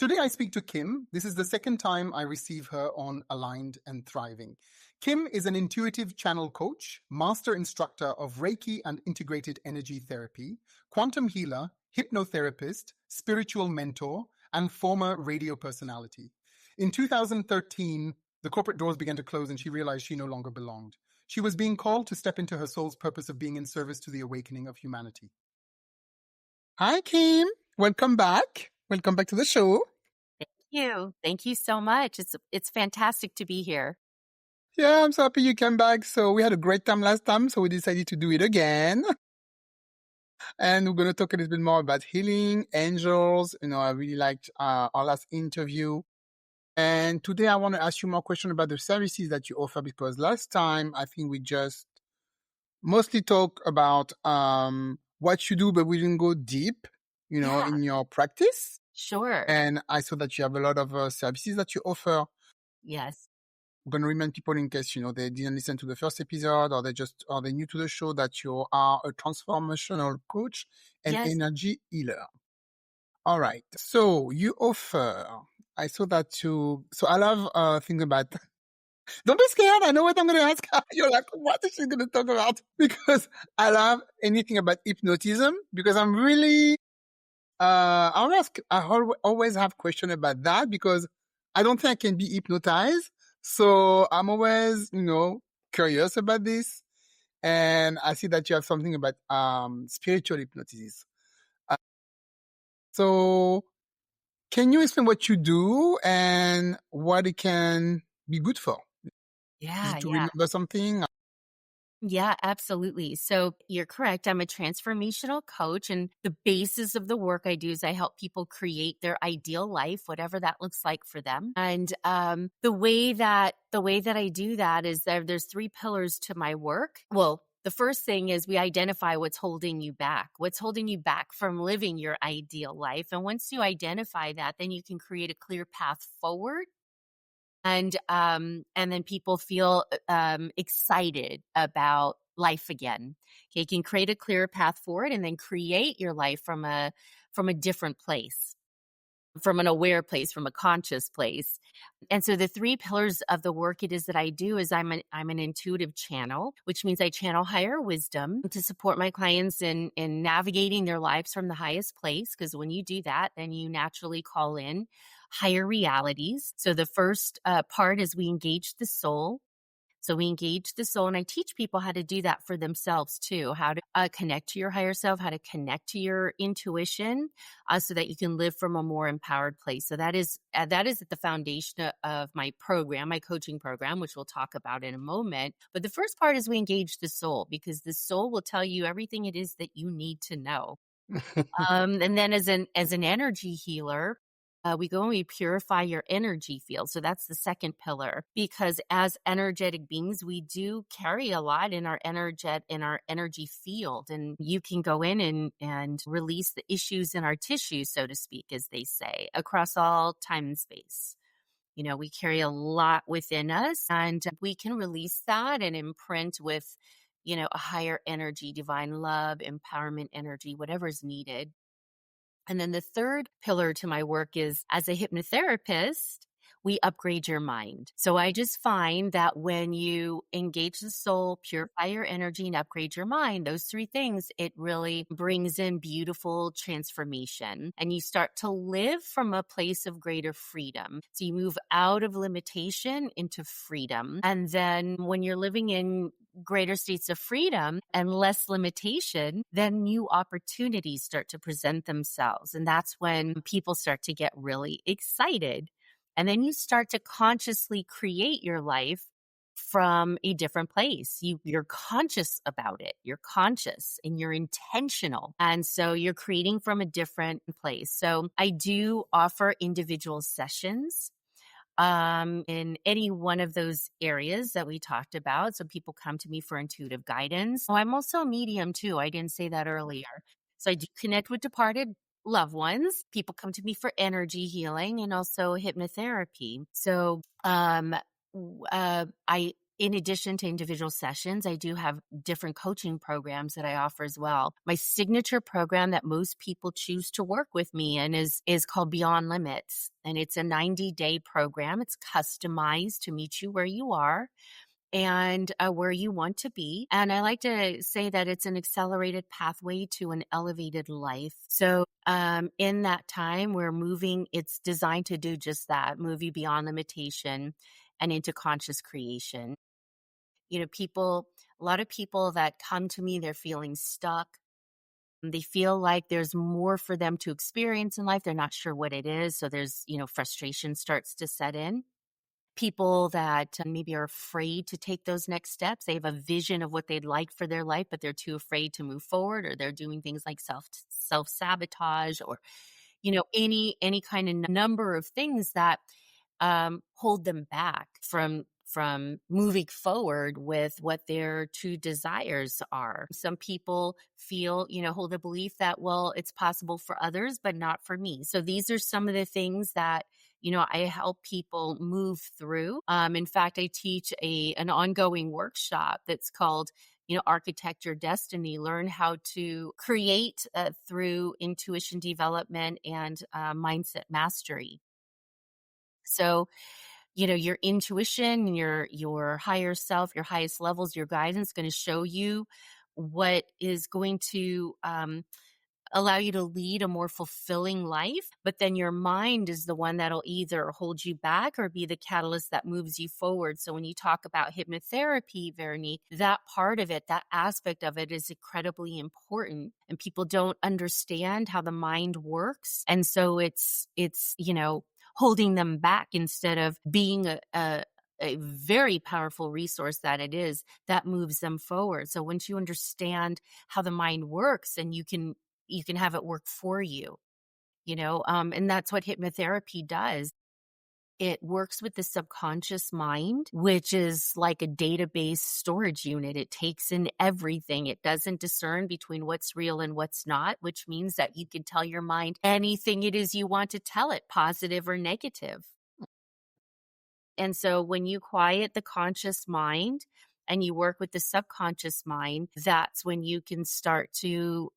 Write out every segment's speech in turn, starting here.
Today I speak to Kim. This is the second time I receive her on Aligned and Thriving. Kim is an intuitive channel coach, master instructor of Reiki and integrated energy therapy, quantum healer, hypnotherapist, spiritual mentor, and former radio personality. In 2013, the corporate doors began to close and she realized she no longer belonged. She was being called to step into her soul's purpose of being in service to the awakening of humanity. Hi, Kim. Welcome back. Welcome back to the show. Thank you so much. It's fantastic to be here. Yeah, I'm so happy you came back. So we had a great time last time, so we decided to do it again. And we're going to talk a little bit more about healing, angels. I really liked our last interview. And today I want to ask you more questions about the services that you offer, because last time I think we just mostly talk about what you do, but we didn't go deep, in your practice. Sure. And I saw that you have a lot of services that you offer. Yes. I'm going to remind people in case, they didn't listen to the first episode or they're new to the show, that you are a transformational coach and energy healer. All right. So you offer, I saw that so I love thinking about, don't be scared. I know what I'm going to ask. You're like, what is she going to talk about? Because I love anything about hypnotism, because I'm really, I always have questions about that, because I don't think I can be hypnotized. So I'm always, curious about this. And I see that you have something about spiritual hypnosis. So can you explain what you do and what it can be good for? Yeah. To remember something? Yeah, absolutely. So you're correct. I'm a transformational coach, and the basis of the work I do is I help people create their ideal life, whatever that looks like for them. And the way that I do that is there's three pillars to my work. Well, the first thing is we identify what's holding you back from living your ideal life. And once you identify that, then you can create a clear path forward. And then people feel excited about life again. Okay, you can create a clearer path forward, and then create your life from a different place, from an aware place, from a conscious place. And so the three pillars of the work it is that I do is I'm an intuitive channel, which means I channel higher wisdom to support my clients in navigating their lives from the highest place. Because when you do that, then you naturally call in higher realities. So the first part is we engage the soul. So we engage the soul, and I teach people how to do that for themselves too, how to connect to your higher self, how to connect to your intuition, so that you can live from a more empowered place. So that is at the foundation of my program, my coaching program, which we'll talk about in a moment. But the first part is we engage the soul, because the soul will tell you everything it is that you need to know. And then as an energy healer, we go and we purify your energy field. So that's the second pillar, because as energetic beings, we do carry a lot in our energy field, and you can go in and release the issues in our tissues, so to speak, as they say, across all time and space. We carry a lot within us, and we can release that and imprint with, a higher energy, divine love, empowerment energy, whatever is needed. And then the third pillar to my work is, as a hypnotherapist, we upgrade your mind. So I just find that when you engage the soul, purify your energy, and upgrade your mind, those three things, it really brings in beautiful transformation. And you start to live from a place of greater freedom. So you move out of limitation into freedom. And then when you're living in greater states of freedom and less limitation, then new opportunities start to present themselves. And that's when people start to get really excited. And then you start to consciously create your life from a different place. You're conscious about it. You're conscious and you're intentional. And so you're creating from a different place. So I do offer individual sessions in any one of those areas that we talked about. So people come to me for intuitive guidance. Oh, I'm also a medium too. I didn't say that earlier. So I do connect with departed loved ones. People come to me for energy healing and also hypnotherapy. So I In addition to individual sessions, I do have different coaching programs that I offer as well. My signature program that most people choose to work with me and is called Beyond Limits. And it's a 90-day program. It's customized to meet you where you are and where you want to be. And I like to say that it's an accelerated pathway to an elevated life. So, in that time, it's designed to do just that, move you beyond limitation and into conscious creation. A lot of people that come to me, they're feeling stuck. They feel like there's more for them to experience in life. They're not sure what it is. So frustration starts to set in. People that maybe are afraid to take those next steps. They have a vision of what they'd like for their life, but they're too afraid to move forward, or they're doing things like self-sabotage, or any kind of number of things that hold them back from moving forward with what their true desires are. Some people hold a belief that, well, it's possible for others, but not for me. So these are some of the things that, I help people move through. In fact, I teach an ongoing workshop that's called, Architect Your Destiny. Learn how to create through intuition development and mindset mastery. So, your intuition, your higher self, your highest levels, your guidance going to show you what is going to allow you to lead a more fulfilling life. But then your mind is the one that'll either hold you back or be the catalyst that moves you forward. So when you talk about hypnotherapy, Veronique, that part of it, that aspect of it is incredibly important. And people don't understand how the mind works. And so it's holding them back instead of being a very powerful resource that it is that moves them forward. So once you understand how the mind works, and you can have it work for you, and that's what hypnotherapy does. It works with the subconscious mind, which is like a database storage unit. It takes in everything. It doesn't discern between what's real and what's not, which means that you can tell your mind anything it is you want to tell it, positive or negative. And so when you quiet the conscious mind and you work with the subconscious mind, that's when you can start to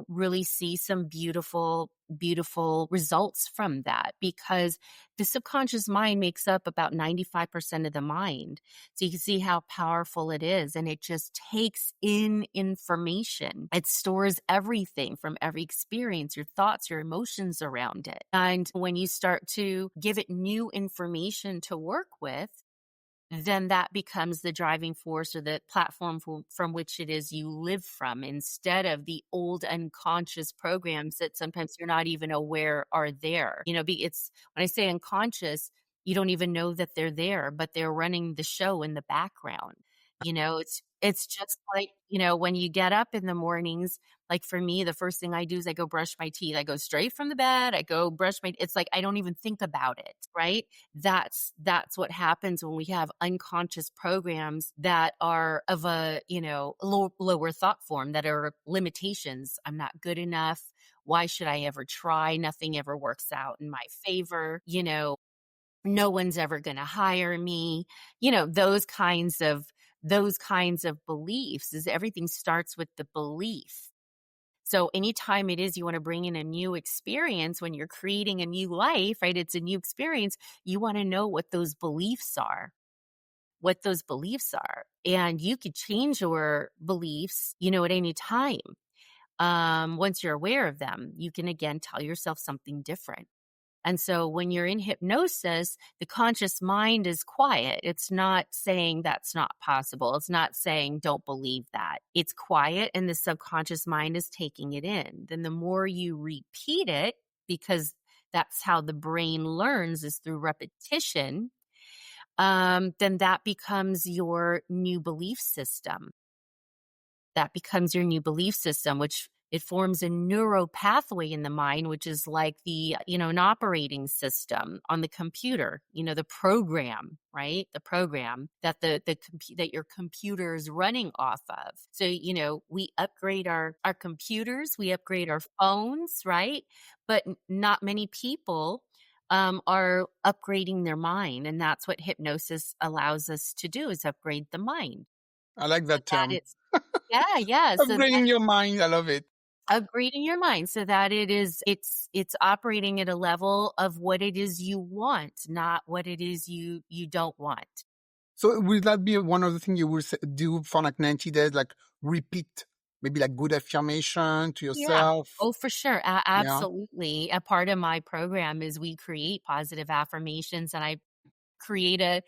really see some beautiful, beautiful results from that, because the subconscious mind makes up about 95% of the mind. So you can see how powerful it is. And it just takes in information. It stores everything from every experience, your thoughts, your emotions around it. And when you start to give it new information to work with, then that becomes the driving force, or the platform from which it is you live from, instead of the old unconscious programs that sometimes you're not even aware are there. It's when I say unconscious, you don't even know that they're there, but they're running the show in the background. It's just like, when you get up in the mornings, like for me, the first thing I do is I go brush my teeth. I go straight from the bed. I go brush it's like I don't even think about it, right? That's what happens when we have unconscious programs that are of a, lower thought form, that are limitations. I'm not good enough. Why should I ever try? Nothing ever works out in my favor. No one's ever going to hire me. Those kinds of beliefs. Is everything starts with the belief. So anytime it is you want to bring in a new experience, when you're creating a new life, right? It's a new experience. You want to know what those beliefs are. And you could change your beliefs, at any time. Once you're aware of them, you can again tell yourself something different. And so when you're in hypnosis, the conscious mind is quiet. It's not saying that's not possible. It's not saying don't believe that. It's quiet, and the subconscious mind is taking it in. Then the more you repeat it, because that's how the brain learns, is through repetition, then that becomes your new belief system. Which it forms a neuro pathway in the mind, which is like an operating system on the computer, the program, right? The program that that your computer is running off of. So, we upgrade our computers, we upgrade our phones, right? But not many people are upgrading their mind. And that's what hypnosis allows us to do, is upgrade the mind. I like So that that term. it's yeah, yeah. So that Upgrading your mind. I love it. upgrading your mind so that it's operating at a level of what it is you want, not what it is you don't want. So will that be one of the things you will do for like 90 days, like repeat maybe like good affirmation to Yeah. yourself? Oh, for sure. Yeah. Absolutely. A part of my program is we create positive affirmations, and I create a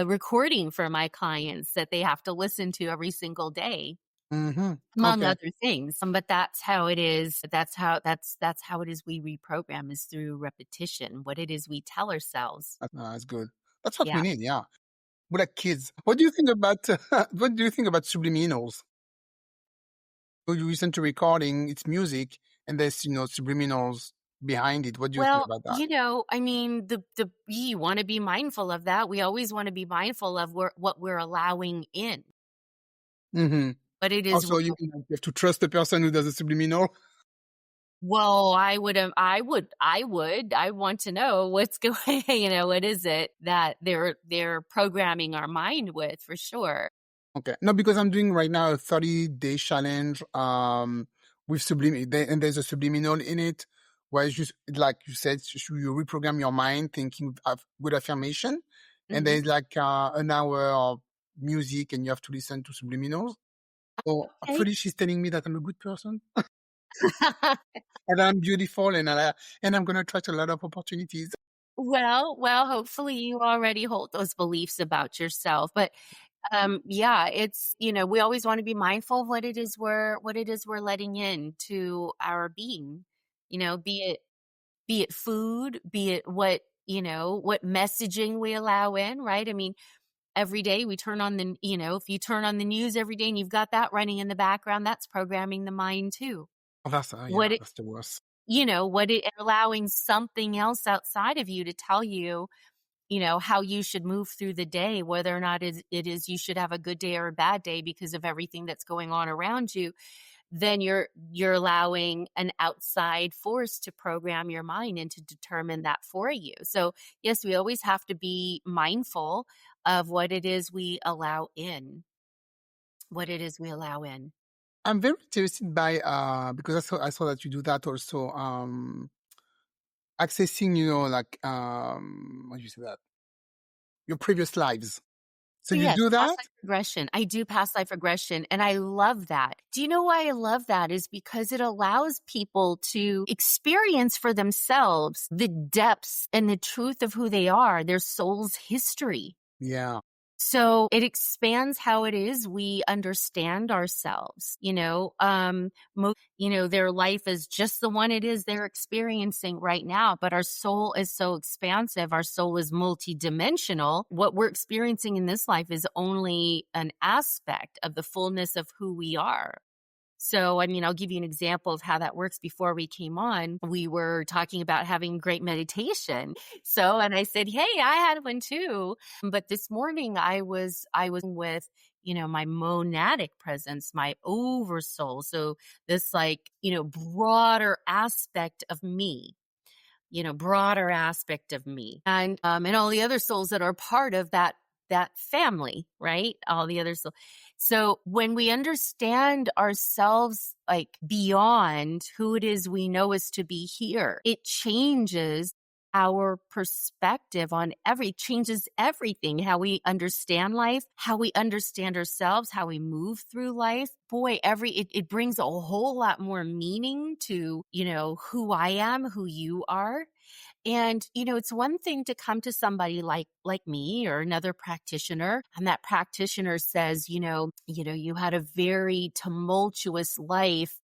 recording for my clients that they have to listen to every single day, Mm-hmm. among Okay. other things. But that's how it is. That's how it is we reprogram, is through repetition, what it is we tell ourselves. That's good. That's what we Yeah. need. Yeah. We're like kids. What do you think about, what do you think about subliminals? So you listen to recording, it's music, and there's, subliminals behind it. What do you think Well, about that? I mean, the you want to be mindful of that. We always want to be mindful of what we're allowing in. Mm-hmm. But it is Also, you have to trust the person who does the subliminal. well, I want to know what's going, what is it that they're programming our mind with, for sure. Okay. No, because I'm doing right now a 30-day challenge with and there's a subliminal in it, where it's just like you said, you reprogram your mind thinking of good affirmation, and Mhm. there's like an hour of music, and you have to listen to subliminals. So Okay. actually, she's telling me that I'm a good person and I'm beautiful, and I'm gonna try to a lot of opportunities. Well, hopefully you already hold those beliefs about yourself, but yeah, it's, we always want to be mindful of what it is we're letting into our being. Be it food, be it what messaging we allow in, right? I mean, every day we turn on if you turn on the news every day and you've got that running in the background, that's programming the mind too. Oh, What yeah, it, that's the worst. allowing something else outside of you to tell you, how you should move through the day, whether or not it is you should have a good day or a bad day because of everything that's going on around you, then you're allowing an outside force to program your mind and to determine that for you. So, yes, we always have to be mindful of what it is we allow in. What it is we allow in. I'm very interested by because I saw that you do that also. Accessing, like how do you say that? Your previous lives. So Oh, you yes, do past that? life regression. I do past life regression, and I love that. Do you know why I love that? Is because it allows people to experience for themselves the depths and the truth of who they are, their soul's history. Yeah. So it expands how it is we understand ourselves. Their life is just the one it is they're experiencing right now, but our soul is so expansive. Our soul is multidimensional. What we're experiencing in this life is only an aspect of the fullness of who we are. So, I mean, I'll give you an example of how that works. Before we came on, we were talking about having great meditation. So, and I said, "Hey, I had one too." But this morning I was with, my monadic presence, my oversoul. So this, like, broader aspect of me, broader aspect of me, and all the other souls that are part of that family, right? All the other souls. So when we understand ourselves, like, beyond who it is we know is to be here, it changes our perspective on changes everything, how we understand life, how we understand ourselves, how we move through life. Boy, it brings a whole lot more meaning to, who I am, who you are. And, it's one thing to come to somebody like me or another practitioner, and that practitioner says, you had a very tumultuous life,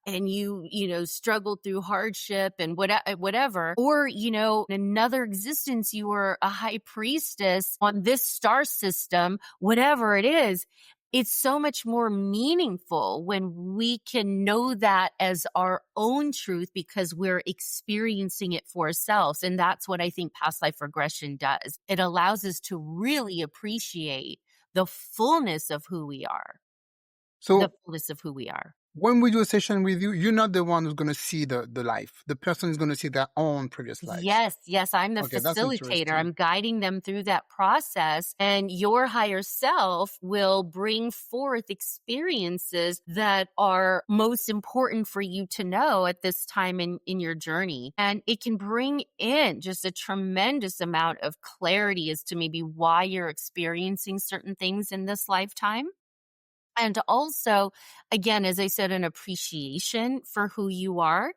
and you struggled through hardship and whatever. Or, in another existence, you were a high priestess on this star system, whatever it is. It's so much more meaningful when we can know that as our own truth because we're experiencing it for ourselves. And that's what I think past life regression does. It allows us to really appreciate the fullness of who we are, the So fullness of who we are. when we do a session with you, you're not the one who's going to see the life. The person is going to see their own previous lives. Yes, yes, I'm the Okay, that's facilitator. interesting. I'm guiding them through that process, and your higher self will bring forth experiences that are most important for you to know at this time in your journey. And it can bring in just a tremendous amount of clarity as to maybe why you're experiencing certain things in this lifetime. And also, again, as I said, an appreciation for who you are,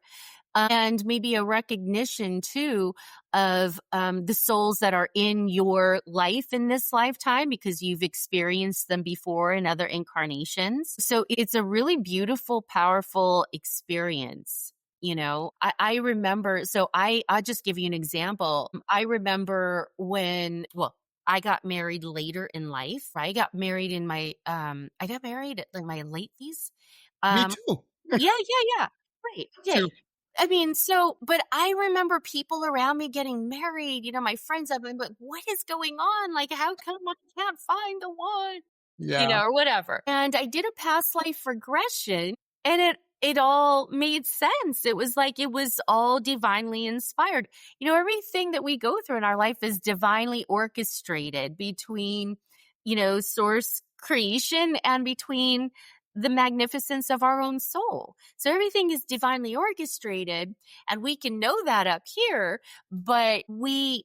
and maybe a recognition too of the souls that are in your life in this lifetime because you've experienced them before in other incarnations. So it's a really beautiful, powerful experience. I remember, so I'll just give you an example. I remember when, well, I got married later in life, right? I got married at like my late fees. Me Um, too. yeah, yeah, yeah. Right. Too. Okay. I mean, but I remember people around me getting married, my friends, I'm like, what is going on? Like, how come I can't find the one? Yeah. Or whatever. And I did a past life regression, and it all made sense. It was like it was all divinely inspired. Everything that we go through in our life is divinely orchestrated between, source creation and between the magnificence of our own soul. So everything is divinely orchestrated, and we can know that up here, but we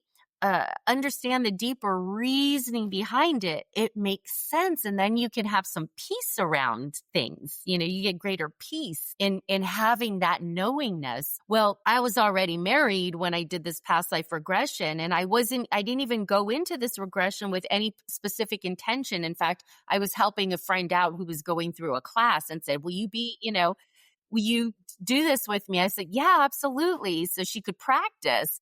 understand the deeper reasoning behind it, it makes sense. And then you can have some peace around things. You get greater peace in having that knowingness. Well, I was already married when I did this past life regression, and I didn't even go into this regression with any specific intention. In fact, I was helping a friend out who was going through a class and said, will you do this with me? I said, yeah, absolutely. So she could practice.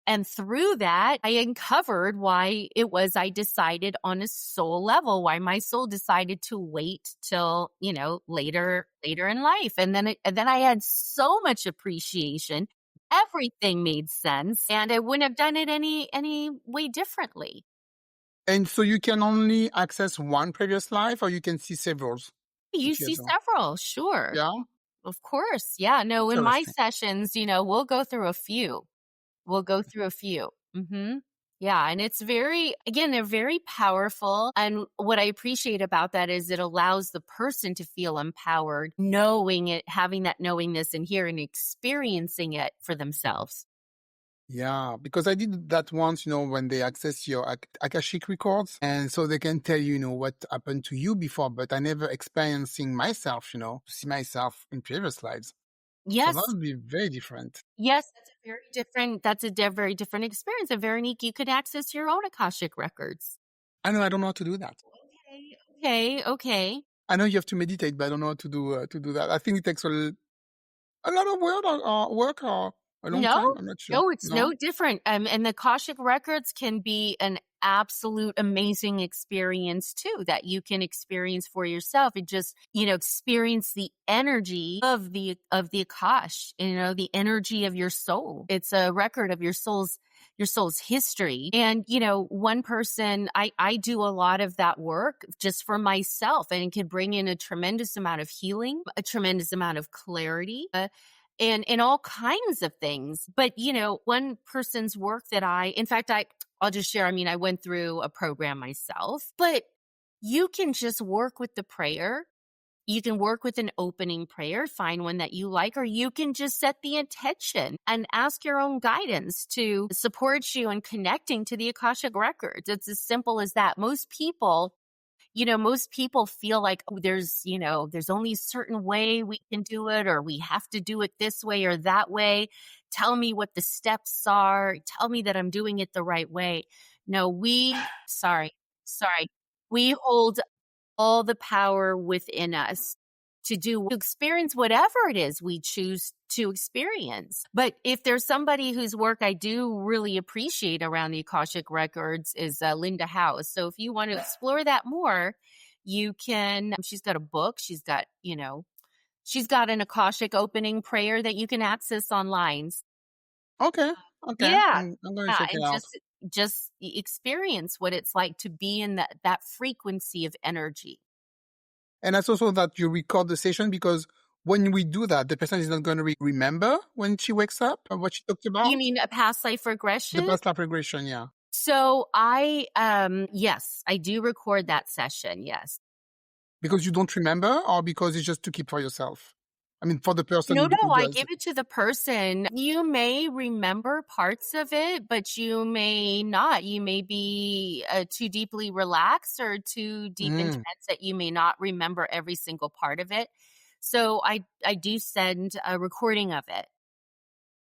And through that, I uncovered why it was I decided on a soul level, why my soul decided to wait till, later in life. And then I had so much appreciation. Everything made sense, and I wouldn't have done it any way differently. And so you can only access one previous life, or you can see several You if you see have. several, sure. Yeah. Of course. Yeah. No, in my Interesting. sessions, we'll go through a few. We'll go through a few. Yeah. And it's again, they're very powerful. And what I appreciate about that is it allows the person to feel empowered, knowing it, having that knowingness in here and experiencing it for themselves. Yeah, because I did that once, when they access your Akashic records. And so they can tell you, what happened to you before, but I never experiencing myself, to see myself in previous lives. So that Yes. would be very different. Yes. That's a very different experience. And very unique. You can access your own Akashic records. I know I don't know how to do that. Okay. Okay. Okay. I know you have to meditate, but I don't know how to do that. I think it takes a lot of work or a long No, time. I'm not sure. no, it's No? no different. And the Akashic records can be an absolute amazing experience too, that you can experience for yourself. It just, experience the energy of the Akash, the energy of your soul. It's a record of your soul's history. And, one person, I do a lot of that work just for myself, and it can bring in a tremendous amount of healing, a tremendous amount of clarity. And all kinds of things. But, one person's work that in fact, I'll just share, I went through a program myself, but you can just work with the prayer. You can work with an opening prayer, find one that you like, or you can just set the intention and ask your own guidance to support you in connecting to the Akashic records. It's as simple as that. Most people feel like, oh, there's only a certain way we can do it, or we have to do it this way or that way. Tell me what the steps are. Tell me that I'm doing it the right way. No, sorry, we hold all the power within us to experience whatever it is we choose to experience. But if there's somebody whose work I do really appreciate around the Akashic records is Linda House. So if you want to explore that more, you can. She's got a book. She's got an Akashic opening prayer that you can access online. Okay. Okay. Yeah, I'm going to yeah, check it and out. just experience what it's like to be in that frequency of energy. And that's also that you record the session because when we do that, the person is not going to remember when she wakes up what she talked You about? mean a past life The regression? past life regression, yeah. So yes, I do record that session, yes. Because you don't remember or because it's just to keep for yourself? I mean, for the person No, who no, I does. give it to the person. You may remember parts of it, but you may not. You may be too deeply relaxed or too deep in Mm, trance that you may not remember every single part of it. So I do send a recording of it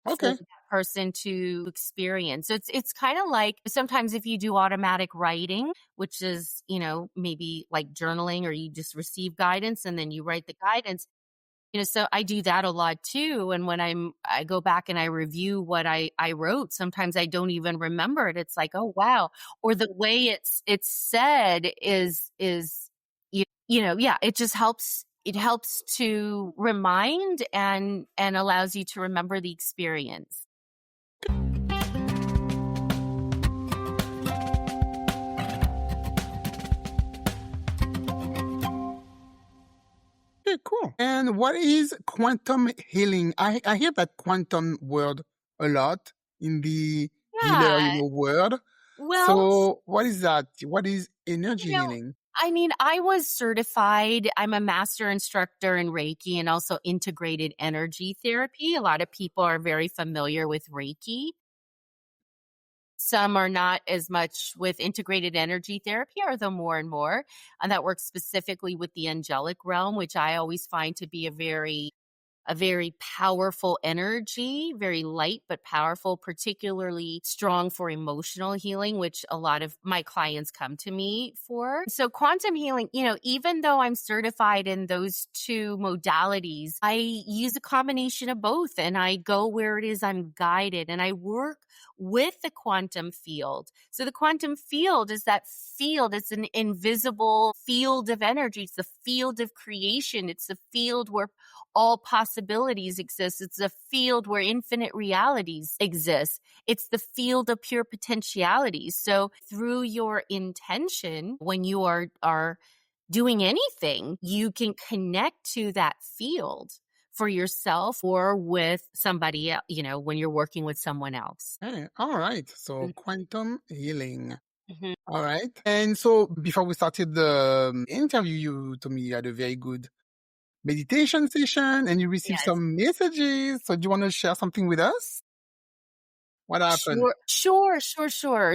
for okay. that person to experience. So it's kind of like sometimes if you do automatic writing, which is, maybe like journaling or you just receive guidance and then you write the guidance. So I do that a lot too. And when I go back and I review what I wrote, sometimes I don't even remember it. It's like, oh wow. Or the way it's said is yeah, it just helps. It helps to remind and allows you to remember the experience. Okay, cool. And what is quantum healing? I hear that quantum word a lot in the healer, Yeah. word. Well, So what is that? What is you energy know, healing? I mean, I was certified. I'm a master instructor in Reiki and also integrated energy therapy. A lot of people are very familiar with Reiki. Some are not as much with integrated energy therapy, or the more and more. And that works specifically with the angelic realm, which I always find to be a very powerful energy, very light but powerful, particularly strong for emotional healing, which a lot of my clients come to me for. So quantum healing, even though I'm certified in those two modalities, I use a combination of both and I go where it is I'm guided and I work with the quantum field. So the quantum field is that field. It's an invisible field of energy. It's the field of creation. It's the field where all possibilities exist. It's a field where infinite realities exist. It's the field of pure potentialities. So through your intention, when you are doing anything, you can connect to that field for yourself or with somebody else, when you're working with someone else. Hey, all right. So quantum healing. Mhm. All right. And so before we started the interview, you told me you had a very good meditation session and you received Yes. some messages. So do you want to share something with us? What happened? Sure.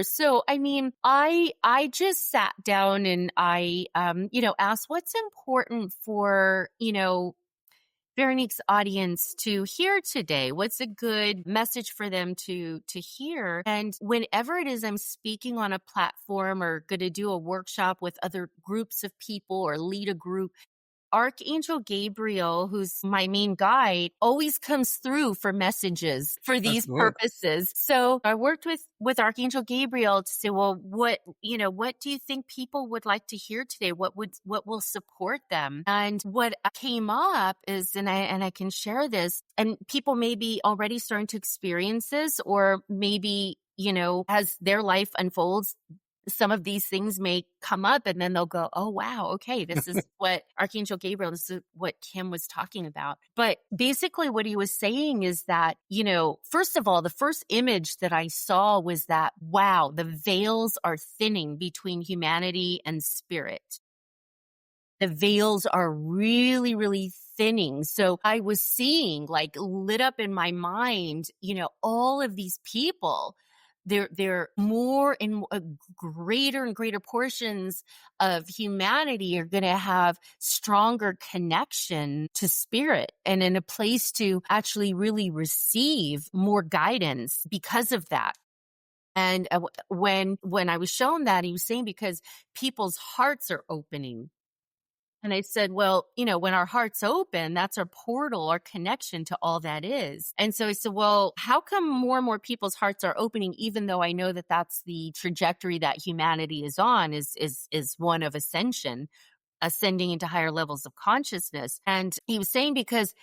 So, I mean, I just sat down and I, asked what's important for, Veronique's audience to hear today. What's a good message for them to hear? And whenever it is I'm speaking on a platform or going to do a workshop with other groups of people or lead a group, Archangel Gabriel, who's my main guide, always comes through for messages for That's these good. purposes. So I worked with Archangel Gabriel to say, well, what do you think people would like to hear today? What will support them? And what came up is, and I can share this, and people may be already starting to experience this, or maybe, as their life unfolds, some of these things may come up and then they'll go, oh, wow, okay, this is what Archangel Gabriel, this is what Kim was talking about. But basically, what he was saying is that, first of all, the first image that I saw was that, wow, the veils are thinning between humanity and spirit. The veils are really, really thinning. So I was seeing, like, lit up in my mind, all of these people. They're more and greater and greater portions of humanity are going to have stronger connection to spirit and in a place to actually really receive more guidance because of that. And when I was shown that, he was saying because people's hearts are opening. And I said, well, when our hearts open, that's our portal, our connection to all that is. And so I said, well, how come more and more people's hearts are opening, even though I know that that's the trajectory that humanity is on, is one of ascension, ascending into higher levels of consciousness. And he was saying because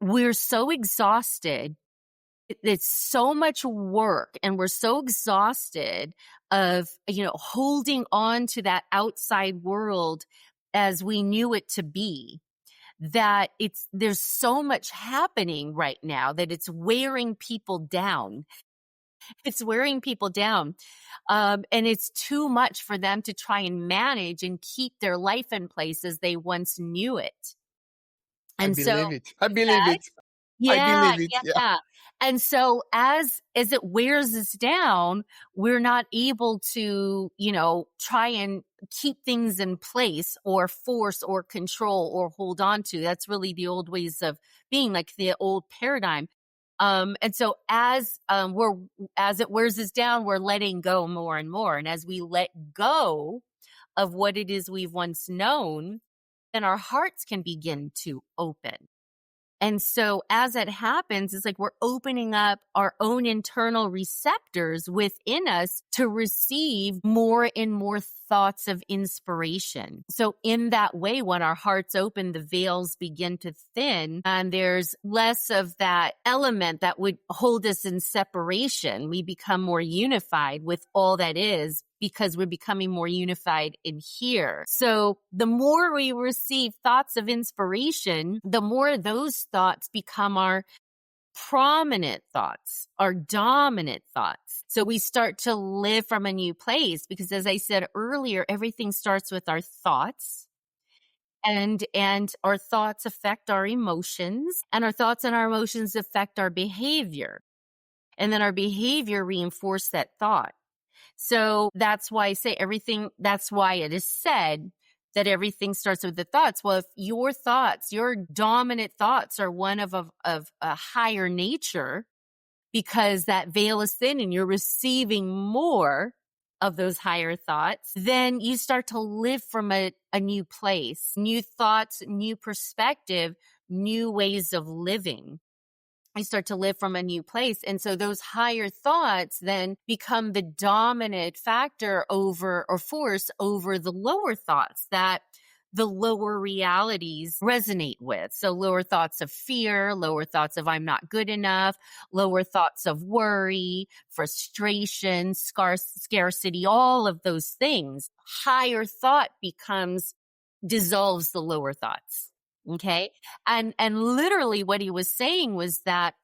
we're so exhausted, it's so much work and we're so exhausted of, holding on to that outside world as we knew it to be, that there's so much happening right now that it's wearing people down. It's wearing people down. And it's too much for them to try and manage and keep their life in place as they once knew it. I And so, believe it. I believe yeah, it. I yeah, believe it. Yeah. yeah. And so as it wears us down, we're not able to, try and keep things in place or force or control or hold on to. That's really the old ways of being, like the old paradigm. And so as it wears us down, we're letting go more and more. And as we let go of what it is we've once known, then our hearts can begin to open. And so as that happens, it's like we're opening up our own internal receptors within us to receive more and more thoughts of inspiration. So in that way, when our hearts open, the veils begin to thin and there's less of that element that would hold us in separation. We become more unified with all that is, because we're becoming more unified in here. So the more we receive thoughts of inspiration, the more those thoughts become our prominent thoughts, our dominant thoughts. So we start to live from a new place, because as I said earlier, everything starts with our thoughts. And our thoughts affect our emotions, and our thoughts and our emotions affect our behavior. And then our behavior reinforces that thought. So that's why I say that's why it is said that everything starts with the thoughts. Well, if your thoughts, your dominant thoughts are one of a higher nature, because that veil is thin and you're receiving more of those higher thoughts, then you start to live from a new place, new thoughts, new perspective, new ways of living. I start to live from a new place. And so those higher thoughts then become the dominant factor over, or force over, the lower thoughts that the lower realities resonate with. So lower thoughts of fear, lower thoughts of I'm not good enough, lower thoughts of worry, frustration, scarcity, all of those things. Higher thought dissolves the lower thoughts. Okay. And literally what he was saying was that,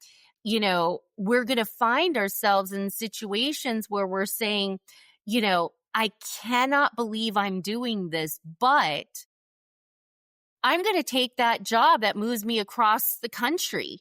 we're going to find ourselves in situations where we're saying, I cannot believe I'm doing this, but I'm going to take that job that moves me across the country.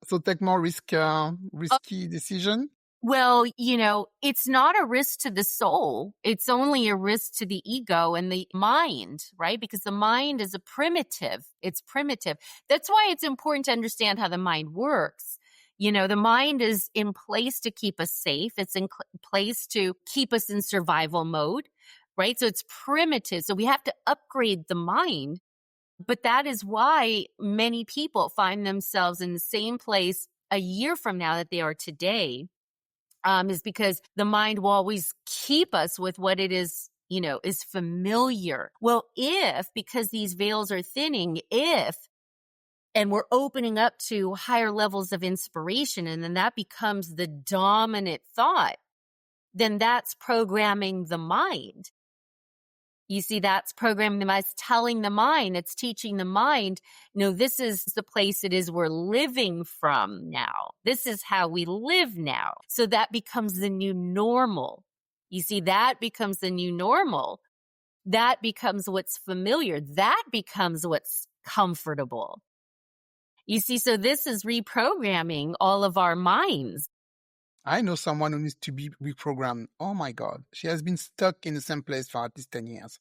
So take more risky decision. Well, it's not a risk to the soul. It's only a risk to the ego and the mind, right? Because the mind is primitive. It's primitive. That's why it's important to understand how the mind works. The mind is in place to keep us safe. It's in place to keep us in survival mode, right? So it's primitive. So we have to upgrade the mind. But that is why many people find themselves in the same place a year from now that they are today. Is because the mind will always keep us with what it is, is familiar. Well, because these veils are thinning, and we're opening up to higher levels of inspiration, and then that becomes the dominant thought, then that's programming the mind. You see, that's programming the mind. It's telling the mind, it's teaching the mind, this is the place it is we're living from now. This is how we live now. So that becomes the new normal. You see, that becomes the new normal. That becomes what's familiar. That becomes what's comfortable. You see, so this is reprogramming all of our minds. I know someone who needs to be reprogrammed. Oh my God. She has been stuck in the same place for at least 10 years.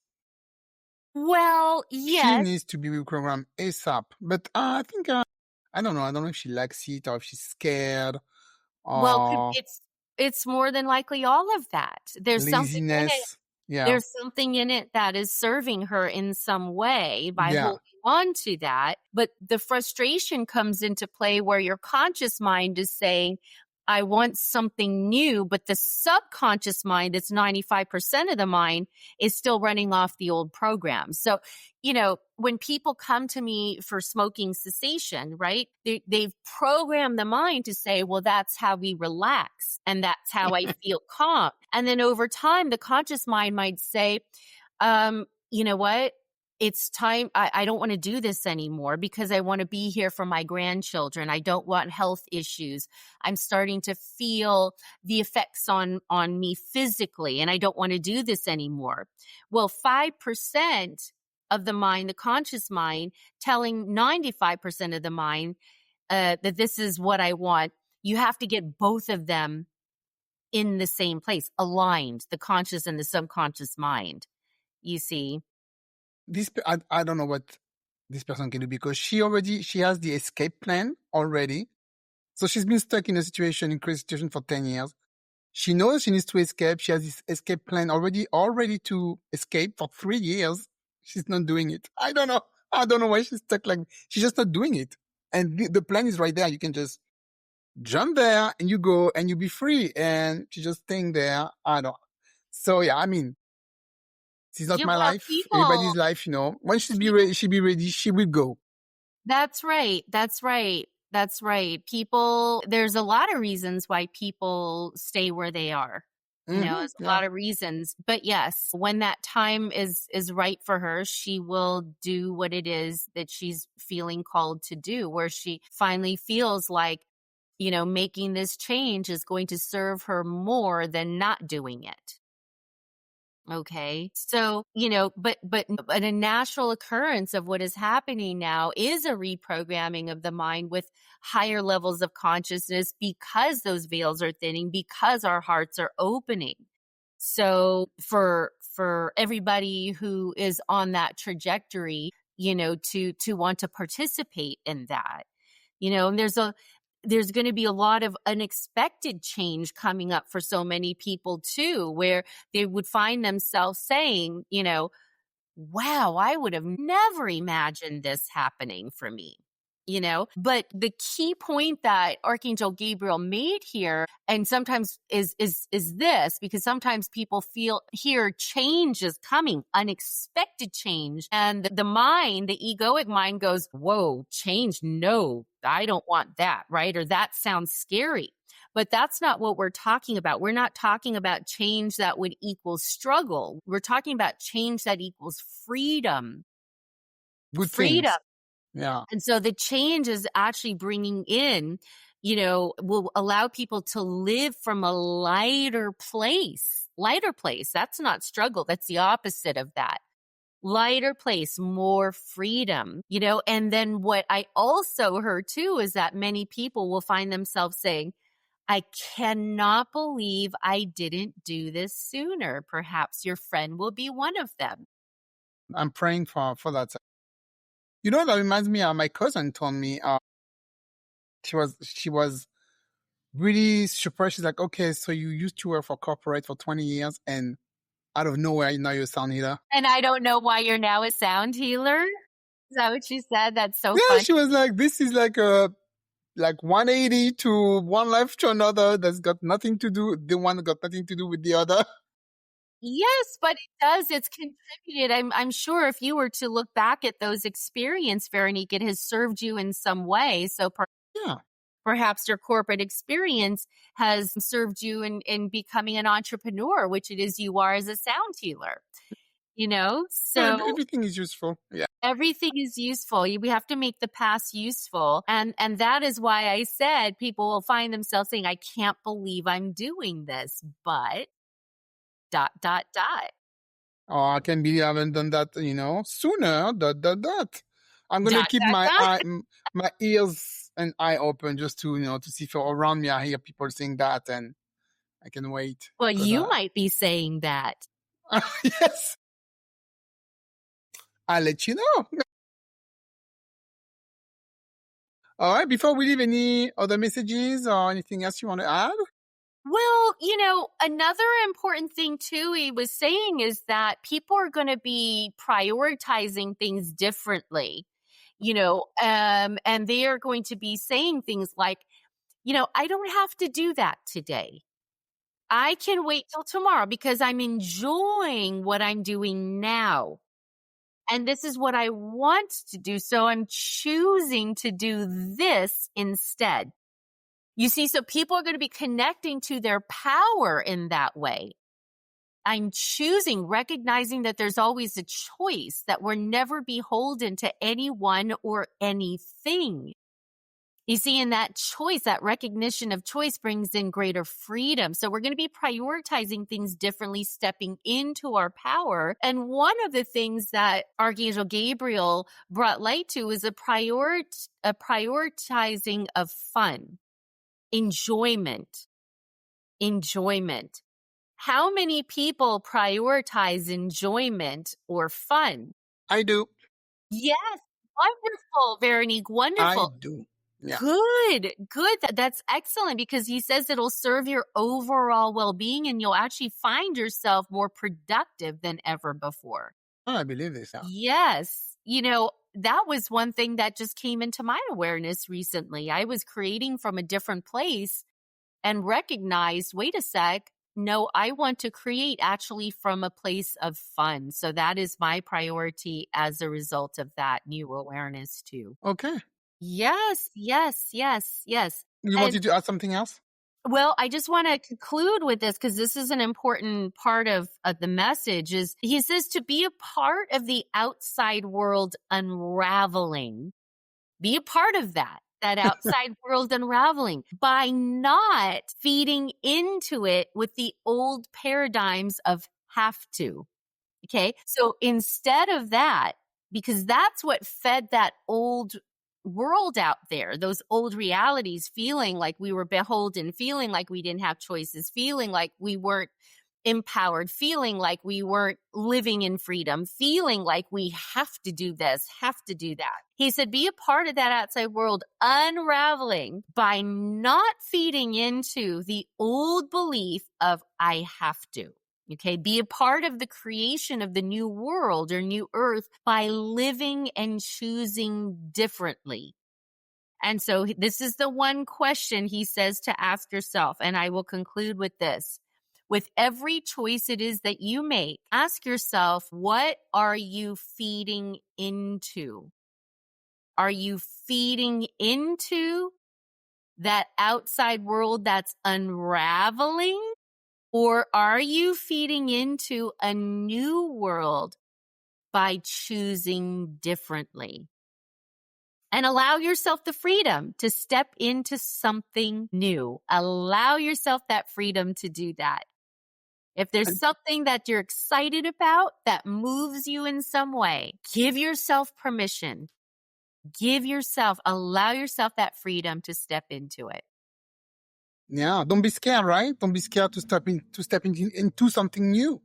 Well, She yes. needs to be reprogrammed ASAP. But I think, I don't know. I don't know if she likes it or if she's scared Well, or it's more than likely all of that. There's something in it. laziness. Yeah. There's something in it that is serving her in some way by Yeah. holding on to that. But the frustration comes into play where your conscious mind is saying, I want something new, but the subconscious mind, that's 95% of the mind, is still running off the old program. So, when people come to me for smoking cessation, right, they've programmed the mind to say, well, that's how we relax and that's how I feel calm. And then over time, the conscious mind might say, you know what? it's time. I don't want to do this anymore because I want to be here for my grandchildren. I don't want health issues. I'm starting to feel the effects on me physically, and I don't want to do this anymore. Well, 5% of the mind, the conscious mind, telling 95% of the mind that this is what I want. You have to get both of them in the same place, aligned, the conscious and the subconscious mind, you see. I don't know what this person can do because she has the escape plan already. So she's been stuck in a situation, in crazy situation for 10 years. She knows she needs to escape. She has this escape plan all ready to escape for 3 years. She's not doing it. I don't know. I don't know why she's stuck she's just not doing it. And the plan is right there. You can just jump there and you go and you be free. And she's just staying there. I don't. So yeah, I mean, this is not Yeah, my well, life. Everybody's life, when she'll be ready, she will go. That's right. That's right. That's right. People, there's a lot of reasons why people stay where they are. Mm-hmm. There's a Yeah. lot of reasons. But yes, when that time is right for her, she will do what it is that she's feeling called to do, where she finally feels like, making this change is going to serve her more than not doing it. Okay. So, but a natural occurrence of what is happening now is a reprogramming of the mind with higher levels of consciousness because those veils are thinning, because our hearts are opening. So for everybody who is on that trajectory, to want to participate in that, and there's going to be a lot of unexpected change coming up for so many people too, where they would find themselves saying, wow, I would have never imagined this happening for me. But the key point that Archangel Gabriel made here, and sometimes is this, because sometimes people hear change is coming, unexpected change. And the mind, the egoic mind goes, whoa, change. No, I don't want that. Right. Or that sounds scary. But that's not what we're talking about. We're not talking about change that would equal struggle. We're talking about change that equals freedom. Good Freedom. things. Yeah. And so the change is actually bringing in, will allow people to live from a lighter place. Lighter place. That's not struggle. That's the opposite of that. Lighter place, more freedom, and then what I also heard too is that many people will find themselves saying, I cannot believe I didn't do this sooner. Perhaps your friend will be one of them. I'm praying for that. That reminds me, my cousin told me, she was really surprised. She's like, okay, so you used to work for corporate for 20 years and out of nowhere, now you're a sound healer. And I don't know why you're now a sound healer. Is that what she said? That's so Yeah, funny. she was like, this is like 180 to one life to another. That's got nothing to do. The one got nothing to do with the other. Yes, but it does. It's contributed. I'm sure if you were to look back at those experiences, Veronique, it has served you in some way. So Yeah. perhaps your corporate experience has served you in becoming an entrepreneur, which it is you are as a sound healer. So Everything is useful. Yeah. everything is useful. We have to make the past useful. And that is why I said people will find themselves saying, I can't believe I'm doing this, but ... Oh, I can believe I haven't done that, sooner. I'm gonna keep my ears and eye open just to, to see if around me I hear people saying that, and I can wait. Well, you might be saying that. Yes. I'll let you know. All right. Before we leave, any other messages or anything else you want to add? Well, another important thing too, he was saying is that people are going to be prioritizing things differently, and they are going to be saying things like, I don't have to do that today. I can wait till tomorrow because I'm enjoying what I'm doing now. And this is what I want to do. So I'm choosing to do this instead. You see, so people are going to be connecting to their power in that way. I'm choosing, recognizing that there's always a choice, that we're never beholden to anyone or anything. You see, in that choice, that recognition of choice brings in greater freedom. So we're going to be prioritizing things differently, stepping into our power. And one of the things that Archangel Gabriel brought light to is a prioritizing of fun, enjoyment. How many people prioritize enjoyment or fun? I do. Yes, wonderful, Veronique, I wonderful. do. Yeah. Good. That's excellent because he says it'll serve your overall well-being and you'll actually find yourself more productive than ever before. Oh, I believe this. Yeah. Yes. That was one thing that just came into my awareness recently. I was creating from a different place and recognized, wait a sec, no, I want to create actually from a place of fun. So that is my priority as a result of that new awareness too. Okay. Yes, yes, yes, yes. You And wanted to add something else? well, I just want to conclude with this because this is an important part of the message is he says to be a part of the outside world unraveling. Be a part of that outside world unraveling by not feeding into it with the old paradigms of have to. Okay. So instead of that, because that's what fed that old world out there, those old realities, feeling like we were beholden, feeling like we didn't have choices, feeling like we weren't empowered, feeling like we weren't living in freedom, feeling like we have to do this, have to do that. He said, be a part of that outside world unraveling by not feeding into the old belief of I have to. Okay, be a part of the creation of the new world or new earth by living and choosing differently. And so this is the one question he says to ask yourself. And I will conclude with this. With every choice it is that you make, ask yourself, what are you feeding into? Are you feeding into that outside world that's unraveling? Or are you feeding into a new world by choosing differently? And allow yourself the freedom to step into something new. Allow yourself that freedom to do that. If there's And something that you're excited about that moves you in some way, give yourself permission. Allow yourself that freedom to step into it. yeah, don't be scared, right? Don't be scared to into something new.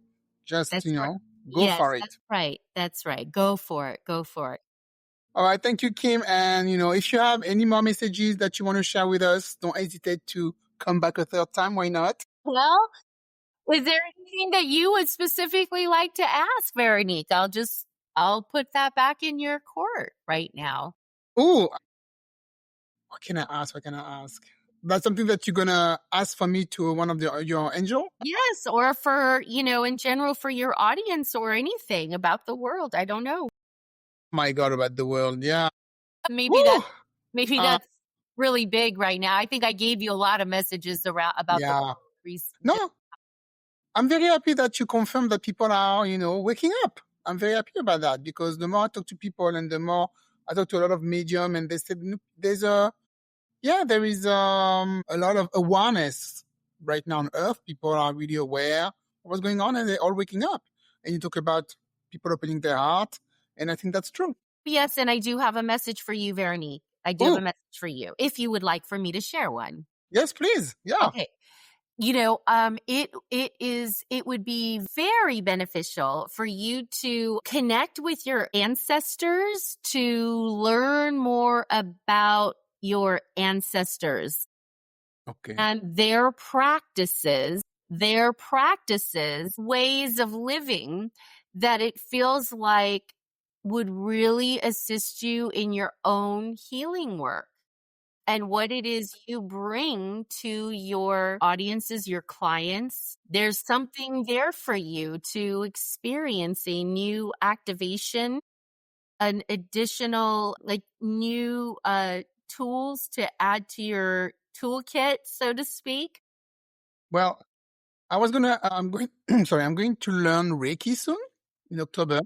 Just, That's right. go Yes, for it. that's right. That's right. Go for it. Go for it. All right. Thank you, Kim. And, if you have any more messages that you want to share with us, don't hesitate to come back a third time. Why not? Well, is there anything that you would specifically like to ask, Veronique? I'll put that back in your court right now. Oh, what can I ask? What can I ask? That's something that you're gonna ask for me to one of your angel? Yes, or for, in general for your audience or anything about the world. I don't know. My God, about the world. Yeah. Maybe Woo! that's maybe Uh, that's really big right now. I think I gave you a lot of messages about the yeah. just No, I'm very happy that you confirm that people are, waking up. I'm very happy about that because the more I talk to people and the more I talk to a lot of medium and they said there is a lot of awareness right now on earth. People are really aware of what's going on and they're all waking up. And you talk about people opening their heart. And I think that's true. yes, and I do have a message for you, Veronique. I do have a Oh, message for you if you would like for me to share one. yes, please. Yeah. Okay. It would be very beneficial for you to connect with your ancestors to learn more about your ancestors Okay. and their practices, ways of living that it feels like would really assist you in your own healing work and what it is you bring to your audiences, your clients. There's something there for you to experience a new activation, an additional, like new tools to add to your toolkit, so to speak. Well, I'm going, sorry, I'm going to learn Reiki soon in October.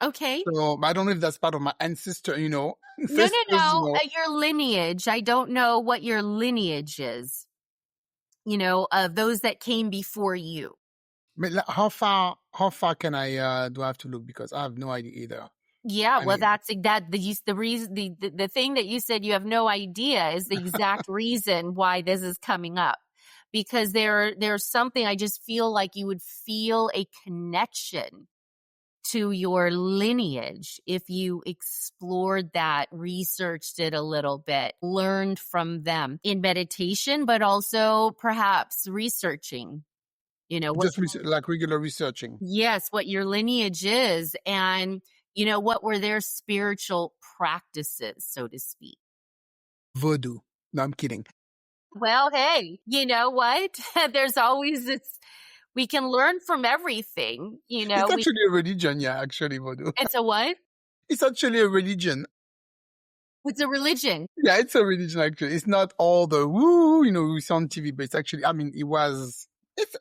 Okay. So I don't know if that's part of my ancestor, No, no, ancestors, no. Your lineage. I don't know what your lineage is, of those that came before you. But like, how far can I, do I have to look? Because I have no idea either. Yeah, I well, mean, that's the reason, the thing that you said you have no idea is the exact reason why this is coming up. Because there's something, I just feel like you would feel a connection to your lineage if you explored that, researched it a little bit, learned from them in meditation, but also perhaps researching, what just like regular researching. yes, what your lineage is and what were their spiritual practices, so to speak. Voodoo. No, I'm kidding. Well, hey, you know what? There's always this, we can learn from everything, It's we actually a religion, yeah, actually, Voodoo. it's a what? It's actually a religion. It's a religion. Yeah, it's a religion, actually. It's not all the woo, we see on TV, but it's actually, I mean,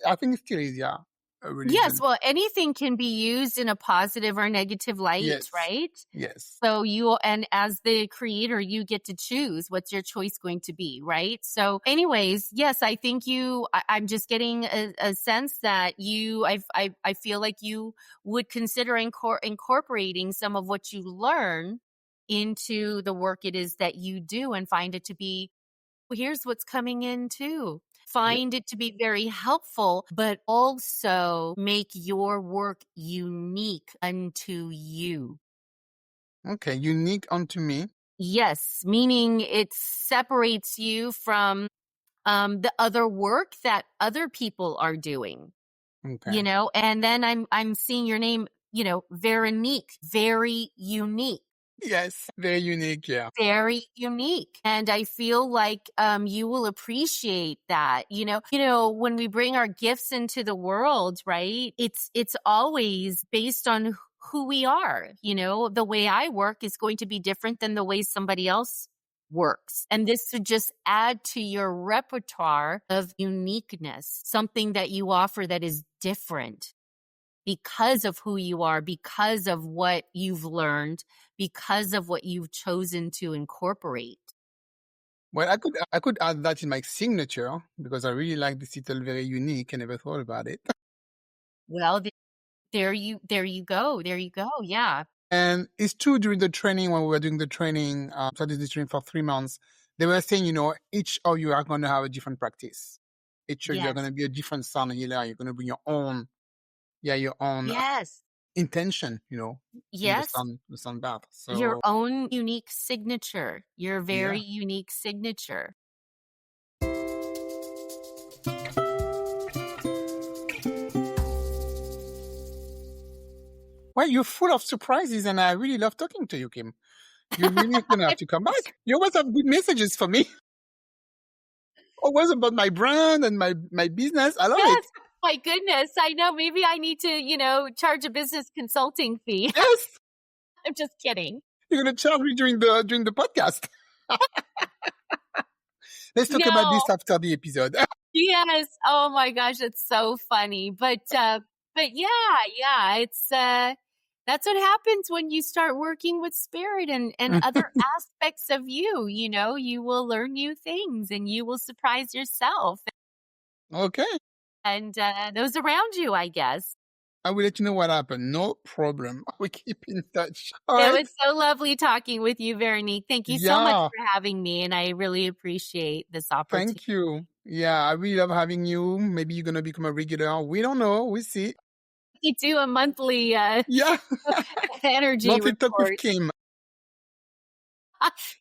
I think it still is, yeah, a Yes, religion. well, anything can be used in a positive or negative light, Yes. right? Yes. So and as the creator, you get to choose what's your choice going to be, right? So anyways, yes, I think I'm just getting a sense that I feel like you would consider incorporating some of what you learn into the work it is that you do and find it to be, well, here's what's coming in too. Yeah. Find it to be very helpful, but also make your work unique unto you. Okay. Unique unto me. Yes, meaning it separates you from the other work that other people are doing, Okay. and then I'm seeing your name, Veronique, very unique. Yes. Very unique. Yeah. Very unique. And I feel like you will appreciate that. When we bring our gifts into the world, right? It's always based on who we are. The way I work is going to be different than the way somebody else works. And this would just add to your repertoire of uniqueness, something that you offer that is different because of who you are, because of what you've learned, because of what you've chosen to incorporate. Well, I could add that in my signature because I really like this title, very unique. I never thought about it. Well, there you go. There you go. Yeah. And it's true during the training when we were doing the training, so I did this training for 3 months. They were saying, each of you are going to have a different practice. Each of you are going Yes. to be a different sound healer. You're going to bring your own Yes. intention, in Yes. the sound bath. Your So, own unique signature, your very yeah. unique signature. Well, you're full of surprises, and I really love talking to you, Kim. You're really going to have to come back. You always have good messages for me. Always about my brand and my business. I love it. Yes. My goodness. I know. Maybe I need to, charge a business consulting fee. Yes. I'm just kidding. You're going to charge me during the podcast. Let's talk about No. this after the episode. Yes. Oh my gosh, it's so funny. But yeah, it's that's what happens when you start working with spirit and other aspects of you, you will learn new things and you will surprise yourself Okay. and those around you, I guess. I will let you know what happened. No problem. We keep in touch. All It right. was so lovely talking with you, Veronique. Thank you so much Yeah. for having me, and I really appreciate this opportunity. Thank you. Yeah. I really love having you. Maybe you're going to become a regular. We don't know. We'll see. You do a monthly Yeah. energy Monthly talk with report. Kim.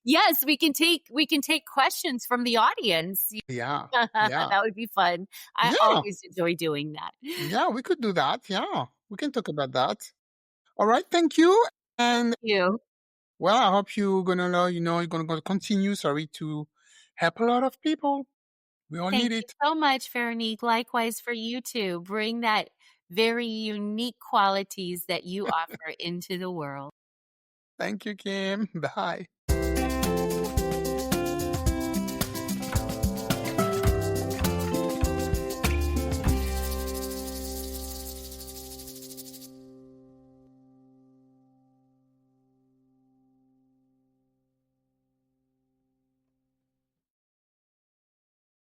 Yes, we can take questions from the audience. Yeah. Yeah. That would be fun. I Yeah. always enjoy doing that. Yeah. We could do that. Yeah. We can talk about that. All right. Thank you. And You. well, I hope you're going to learn, you're going to continue, to help a lot of people. We all Thank need you it. so much, Veronique. Likewise for you too. Bring that very unique qualities that you offer into the world. Thank you, Kim. Bye.